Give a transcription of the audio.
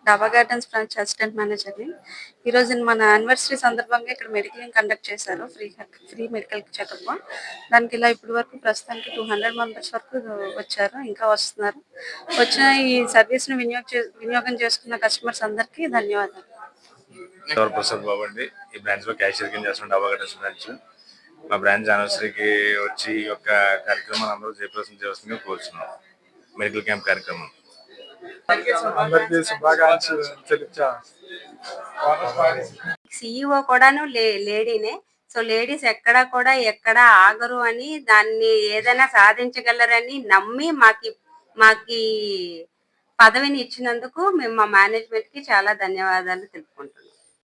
డాబా gardens branch assistant మేనేజర్‌ని. ఈరోజు మన యానివర్సరీ సందర్భంగా ఇక్కడ మెడిక్లెయిమ్ కండక్ట్ చేశారు. Free medical checkup. దానికి ఇలా ఇప్పటి వరకు ప్రస్తుతానికి 200 మెంబర్స్ వరకు వచ్చారు. ఇంకా వస్తున్నారు. వచ్చిన ఈ సర్వీస్‌ని వినియోగం చేసుకున్న కస్టమర్స్ అందరికీ ధన్యవాదాలు. ప్రసాద్ బాబు అండి. ఈ బ్రాంచ్ లో క్యాషియర్ కింద చేస్తున్నాం. డాబా గార్డెన్స్ బ్రాంచ్. మా బ్రాంచ్ యానివర్సరీకి వచ్చి ఈ యొక్క కార్యక్రమాన్ని అందరూ జయప్రదం చేస్తుందిగా కోరుచున్నాం. మెడికల్ క్యాంప్ కార్యక్రమం. సిఇఓ కూడాను లేడీనే. సో లేడీస్ ఎక్కడ ఆగరు అని, దాన్ని ఏదైనా సాధించగలరని నమ్మి మాకి పదవిని ఇచ్చినందుకు మేము మా మేనేజ్మెంట్ కి చాలా ధన్యవాదాలు తెలుపుతున్నాం.